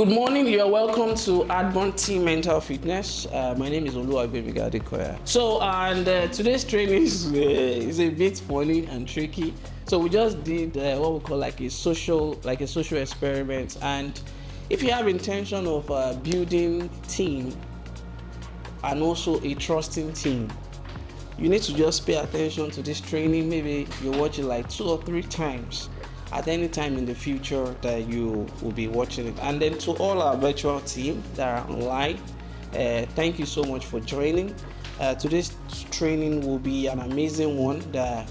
Good morning. You are welcome to Adborn Team Mental Fitness. My name is Oluwagbemiga Adekoya. Today's training is a bit funny and tricky. So we just did what we call like a social experiment. And if you have intention of building team and also a trusting team, you need to just pay attention to this training. Maybe you watch it like 2 or 3 times at any time in the future that you will be watching it. And then to all our virtual team that are online, thank you so much for joining. Today's training will be an amazing one that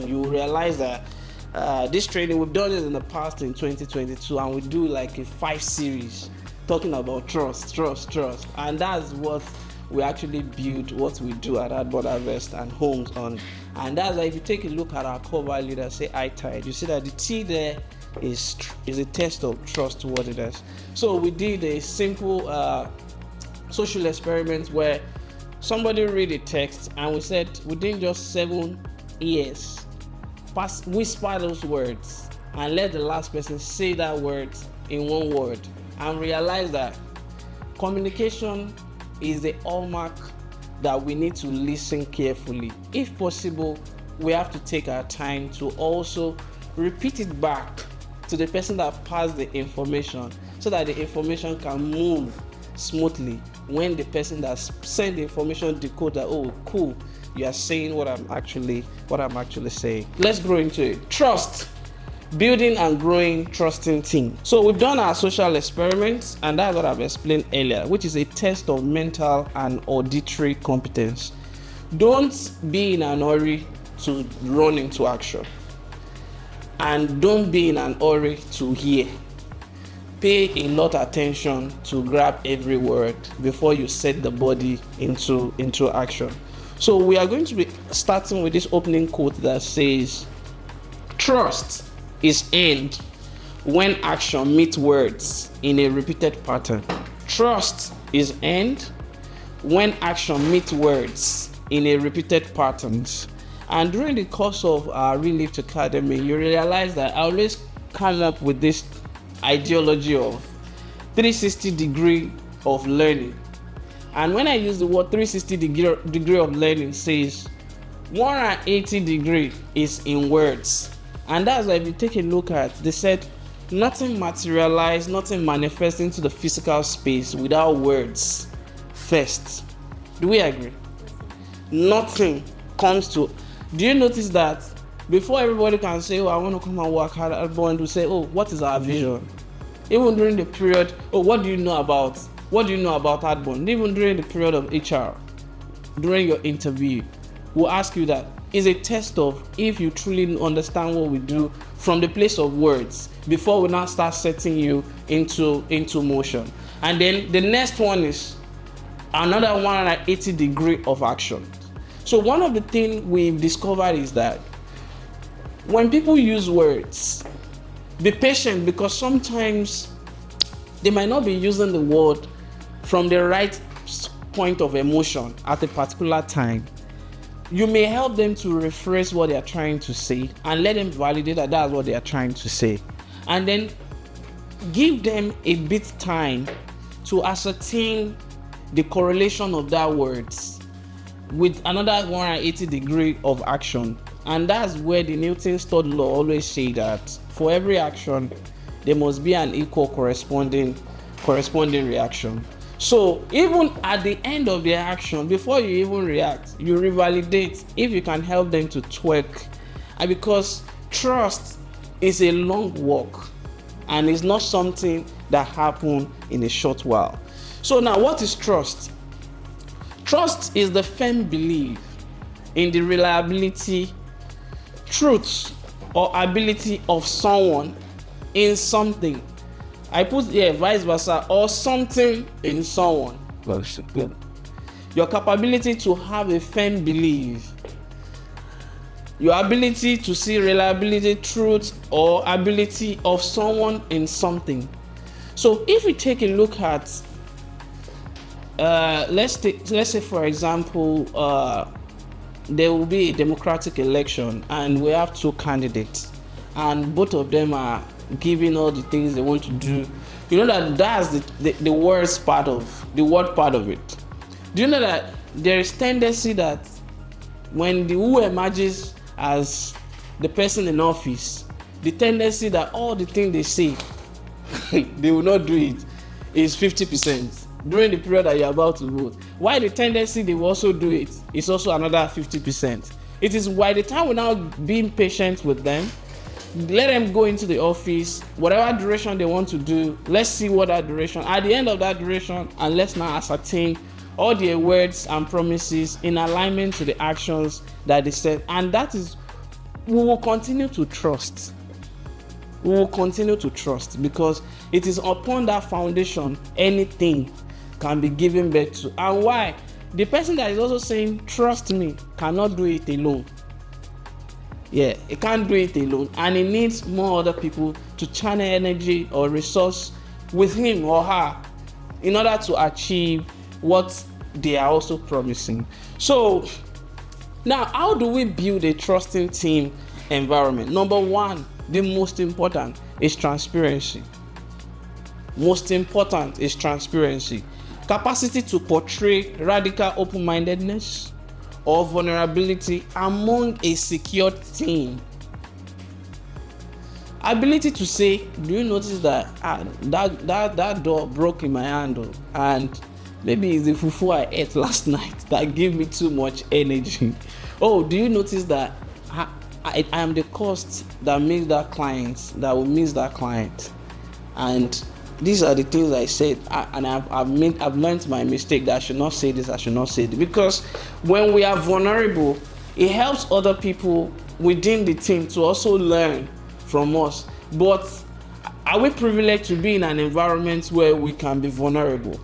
you will realize that this training, we've done it in the past in 2022, and we do like a 5 series talking about trust. And that's what we actually build what we do at Adborn Harvest and Homes on. And that's why if you take a look at our core value that say I tide, you see that the T there is a test of trustworthiness. So we did a simple social experiment where somebody read a text and we said within just 7 years, whisper those words and let the last person say that word in one word, and realize that communication is the hallmark that we need to listen carefully. If possible, we have to take our time to also repeat it back to the person that passed the information, so that the information can move smoothly when the person that sent the information decode that, oh cool, you are saying what I'm actually saying. Let's grow into it. Trust. Building and growing trusting team. So we've done our social experiments, and that's what I've explained earlier, which is a test of mental and auditory competence. Don't be in an hurry to run into action, and don't be in an hurry to hear. Pay a lot of attention to grab every word before you set the body into action. So we are going to be starting with this opening quote that says, "Trust is earned when action meets words in a repeated pattern." Trust is earned when action meets words in a repeated patterns. And during the course of our Relift Academy, you realize that I always come up with this ideology of 360 degree of learning. And when I use the word 360 degree of learning, says 180 degree is in words. And that's why if you take a look at, they said nothing materialized, nothing manifests into the physical space without words first. Do we agree? Nothing comes to. Do you notice that before everybody can say, oh, I want to come and work hard, everyone will say, oh, what is our vision? Even during the period, oh, what do you know about Adborn? Even during the period of HR, during your interview, we'll ask you that. Is a test of if you truly understand what we do from the place of words before we now start setting you into motion. And then the next one is another 180 degree of action. So one of the things we've discovered is that when people use words, be patient, because sometimes they might not be using the word from the right point of emotion at a particular time. You may help them to rephrase what they are trying to say and let them validate that that's what they are trying to say. And then give them a bit time to ascertain the correlation of that words with another 180 degree of action. And that's where the Newton's third law always say that for every action, there must be an equal corresponding reaction. So even at the end of their action, before you even react, you revalidate if you can help them to twerk. And because trust is a long walk and it's not something that happens in a short while. So now, what is trust? Trust is the firm belief in the reliability, truth, or ability of someone in something. I put here vice versa, or something in someone. Your capability to have a firm belief, your ability to see reliability, truth, or ability of someone in something. So if we take a look at, let's say for example, there will be a democratic election and we have 2 candidates, and both of them are giving all the things they want to do You know that that's the worst part of the word part of it. Do you know that there is tendency that when the who emerges as the person in office, the tendency that all the things they say they will not do it is 50% during the period that you're about to vote. While the tendency they will also do it is also another 50%. It is why the time we're now being patient with them, let them go into the office, whatever duration they want to do, let's see what that duration, at the end of that duration, and let's now ascertain all their words and promises in alignment to the actions that they said. And that is, we will continue to trust. We will continue to trust because it is upon that foundation anything can be given birth to. And why? The person that is also saying trust me cannot do it alone. Yeah, it can't do it alone, and it needs more other people to channel energy or resource with him or her in order to achieve what they are also promising. So now, how do we build a trusting team environment? Number one, the most important is transparency. Most important is transparency. Capacity to portray radical open-mindedness or vulnerability among a secured team. Ability to say, do you notice that that door broke in my handle, and maybe it's the fufu I ate last night that gave me too much energy. Oh, do you notice that I am the cost that makes that will miss that client? And these are the things I said, and I've learned my mistake that I should not say this, I should not say this. Because when we are vulnerable, it helps other people within the team to also learn from us. But are we privileged to be in an environment where we can be vulnerable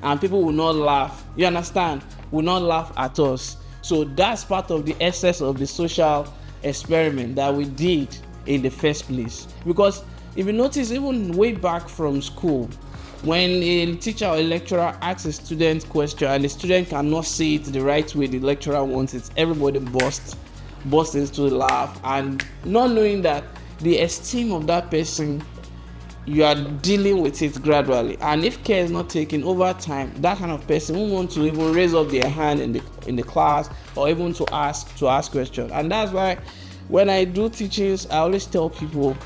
and people will not laugh? You understand? Will not laugh at us. So that's part of the essence of the social experiment that we did in the first place. Because if you notice, even way back from school, when a teacher or a lecturer asks a student a question and the student cannot say it the right way the lecturer wants it, everybody bursts into a laugh, and not knowing that the esteem of that person, you are dealing with it gradually, and if care is not taken over time, that kind of person won't want to even raise up their hand in the class or even to ask questions. And that's why when I do teachings, I always tell people,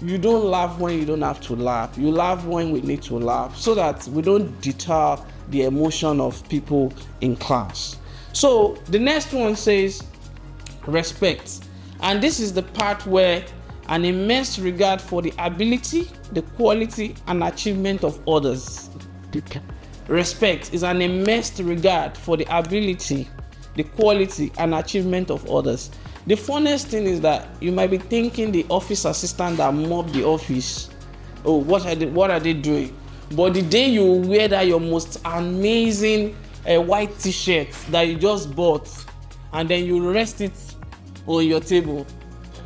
you don't laugh when you don't have to laugh. You laugh when we need to laugh, so that we don't deter the emotion of people in class. So the next one says respect, and this is the part where an immense regard for the ability, the quality, and achievement of others. Respect is an immense regard for the ability, the quality, and achievement of others. The funniest thing is that you might be thinking the office assistant that mopped the office, oh, what are they doing? But the day you wear that your most amazing white t-shirt that you just bought, and then you rest it on your table,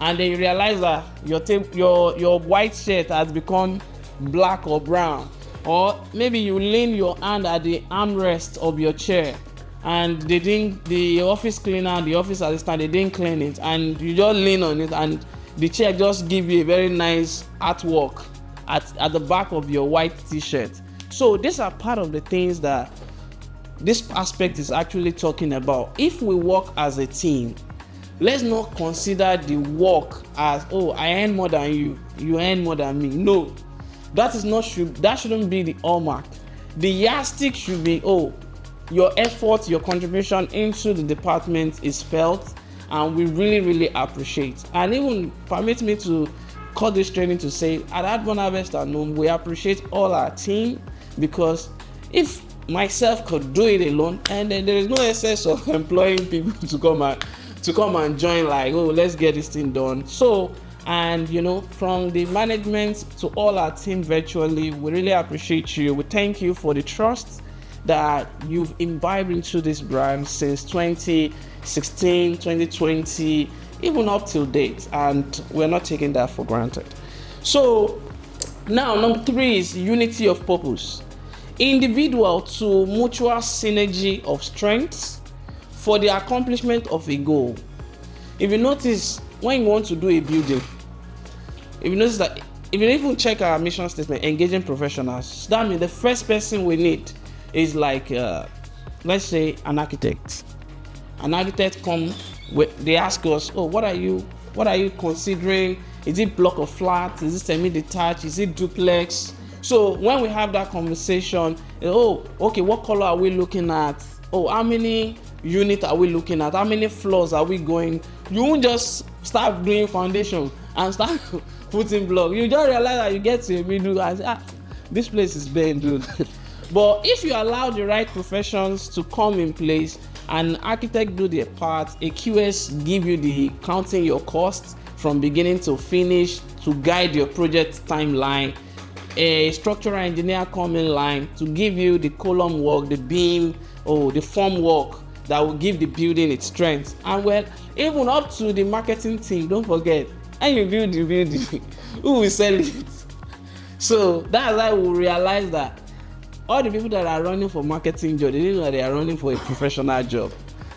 and then you realize that your white shirt has become black or brown, or maybe you lean your hand at the armrest of your chair, and the office cleaner, the office assistant, they didn't clean it, and you just lean on it, and the chair just give you a very nice artwork at the back of your white t-shirt. So these are part of the things that this aspect is actually talking about. If we work as a team, let's not consider the work as, oh, I earn more than you, you earn more than me. No, that shouldn't be the hallmark. The yardstick should be, oh, your effort, your contribution into the department is felt, and we really, really appreciate. And even permit me to cut this training to say, at Adborn Harvest and Home, we appreciate all our team, because if myself could do it alone, and then there is no excess of employing people to come and join, like, oh, let's get this thing done. So, and from the management to all our team virtually, we really appreciate you. We thank you for the trust that you've imbibed into this brand since 2016, 2020, even up till date, and we're not taking that for granted. So now, number 3 is unity of purpose. Individual to mutual synergy of strengths for the accomplishment of a goal. If you notice, when you want to do a building, if you notice that if you even check our mission statement, engaging professionals, that means the first person we need is like, let's say, an architect. An architect they ask us, oh, what are you considering? Is it block of flats? Is it semi-detached? Is it duplex? So when we have that conversation, oh, okay, what color are we looking at? Oh, how many units are we looking at? How many floors are we going? You won't just start doing foundation and start putting block. You just realize that you get to a middle and say, this place is bad, dude. But if you allow the right professions to come in place, an architect do their part, a QS give you the counting your costs from beginning to finish to guide your project timeline, a structural engineer come in line to give you the column work, the beam, or the form work that will give the building its strength. And well, even up to the marketing team, don't forget, and you build the building, who will sell it? So that's why we realize that all the people that are running for marketing job, they didn't know they are running for a professional job,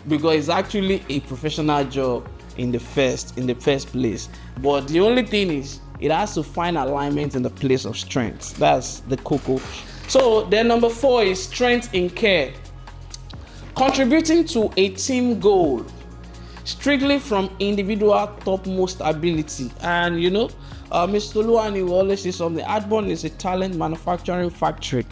because it's actually a professional job in the first place. But the only thing is, it has to find alignment in the place of strength. That's the cocoa. So then number 4 is strength in care. Contributing to a team goal strictly from individual topmost ability. And Mr. Luani will always say something. Adbon is a talent manufacturing factory,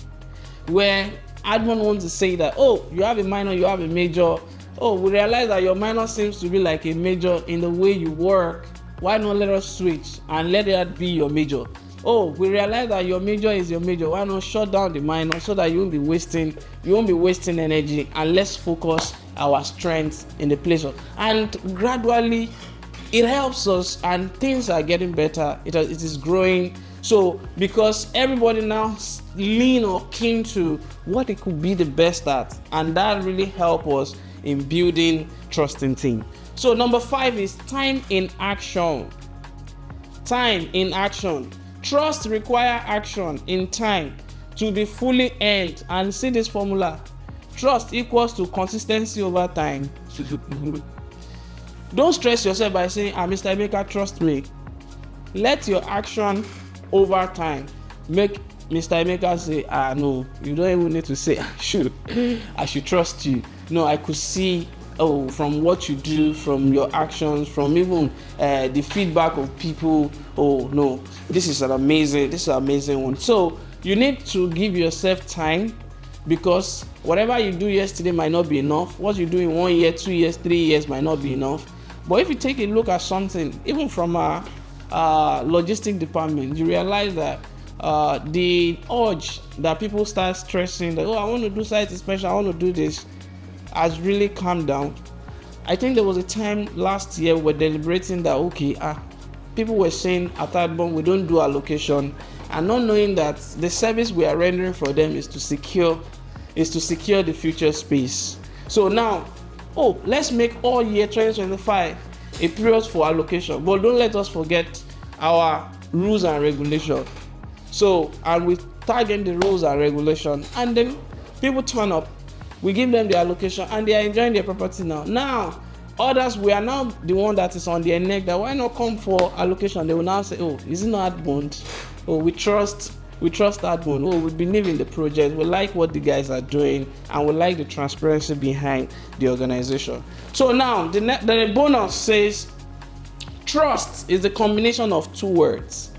where Adbon wants to say that, oh, you have a minor, you have a major. Oh, we realize that your minor seems to be like a major in the way you work. Why not let us switch and let that be your major? Oh, we realize that your major is your major. Why not shut down the minor so that you won't be wasting energy, and let's focus our strengths in the place of. And gradually it helps us, and things are getting better. It is growing. So because everybody now lean or keen to what it could be the best at, and that really help us in building trusting team. So number 5 is time in action. Time in action. Trust require action in time to be fully earned. And see this formula: trust equals to consistency over time. Don't stress yourself by saying, Mr. Emeka, trust me. Let your action over time make Mr. Emeka say, no, you don't even need to say I should trust you. No, I could see, from what you do, from your actions, from even the feedback of people. Oh no, this is an amazing one. So you need to give yourself time, because whatever you do yesterday might not be enough. What you do in 1 year, 2 years, 3 years might not be enough. But if you take a look at something, even from our logistic department, you realize that the urge that people start stressing that, I want to do site inspection, I want to do this, has really calmed down. I think there was a time last year we were deliberating that people were saying at Adbon we don't do allocation, and not knowing that the service we are rendering for them is to secure the future space. So now, let's make all year 2025 a period for allocation, but don't let us forget our rules and regulations. So, and we target the rules and regulations, and then people turn up, we give them the allocation, and they are enjoying their property now. Now, others, we are now the one that is on their neck, that why not come for allocation? They will now say, is it not Adbon? We trust Adbon. We believe in the project. We like what the guys are doing, and we like the transparency behind the organization. So now, the bonus says, trust is the combination of 2 words.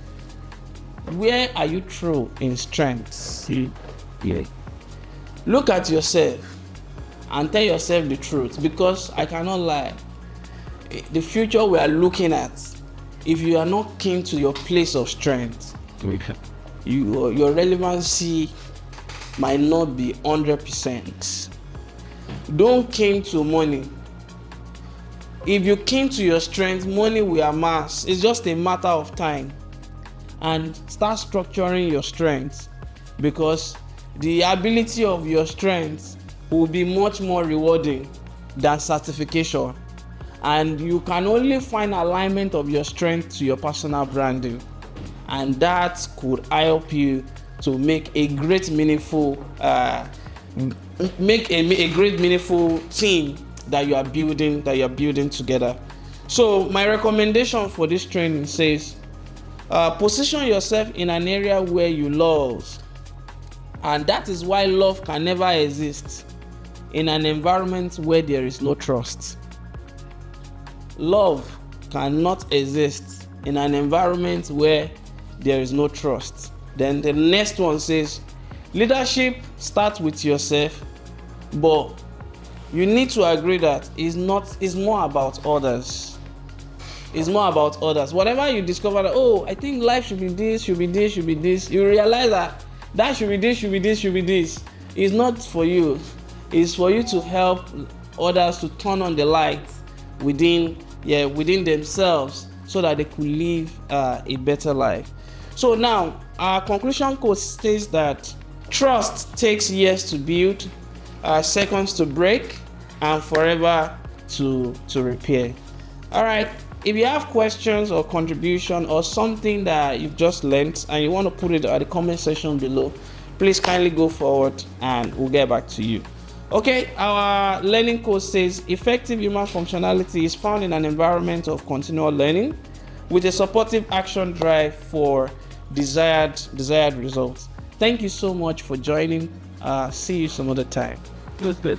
Where are you true in strengths? Yeah. Look at yourself and tell yourself the truth, because I cannot lie. The future we are looking at, if you are not keen to your place of strength, your relevancy might not be 100%. Don't keen to money. If you keen to your strength, money will amass. It's just a matter of time. And start structuring your strengths, because the ability of your strengths will be much more rewarding than certification. And you can only find alignment of your strength to your personal branding, and that could help you to make a great meaningful team that you are building together. So my recommendation for this training says, Position yourself in an area where you love, and that is why love can never exist in an environment where there is no trust. Love cannot exist in an environment where there is no trust. Then the next one says, leadership starts with yourself, but you need to agree that it's more about others. It's more about others. Whatever you discover that, oh, I think life should be this, should be this, should be this, you realize that should be this, should be this, should be this. It's not for you. It's for you to help others to turn on the light within themselves so that they could live a better life. So now, our conclusion quote states that trust takes years to build, seconds to break, and forever to repair. All right. If you have questions or contribution or something that you've just learned and you want to put it at the comment section below, please kindly go forward and we'll get back to you. Okay, our learning quote says, effective human functionality is found in an environment of continual learning with a supportive action drive for desired results. Thank you so much for joining. See you some other time. Good.